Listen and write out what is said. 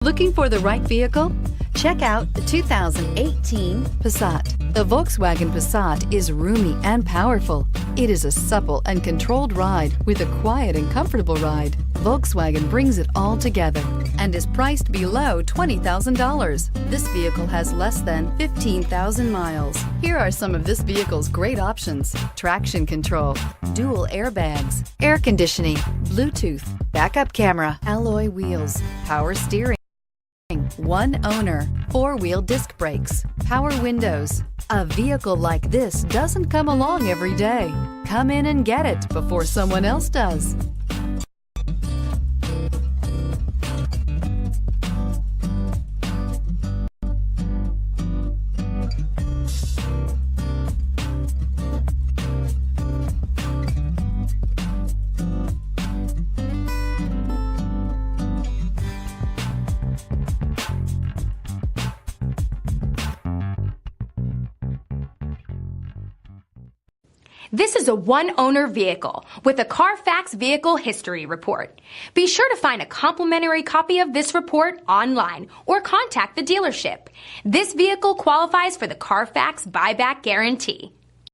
Looking for the right vehicle? Check out the 2018 Passat. The Volkswagen Passat is roomy and powerful. It is a supple and controlled ride with a quiet and comfortable ride. Volkswagen brings it all together and is priced below $20,000. This vehicle has less than 15,000 miles. Here are some of this vehicle's great options: traction control, dual airbags, air conditioning, Bluetooth, backup camera, alloy wheels, power steering, one owner, four-wheel disc brakes, power windows. A vehicle like this doesn't come along every day. Come in and get it before someone else does. This is a one-owner vehicle with a CARFAX Vehicle History Report. Be sure to find a complimentary copy of this report online or contact the dealership. This vehicle qualifies for the CARFAX Buyback Guarantee.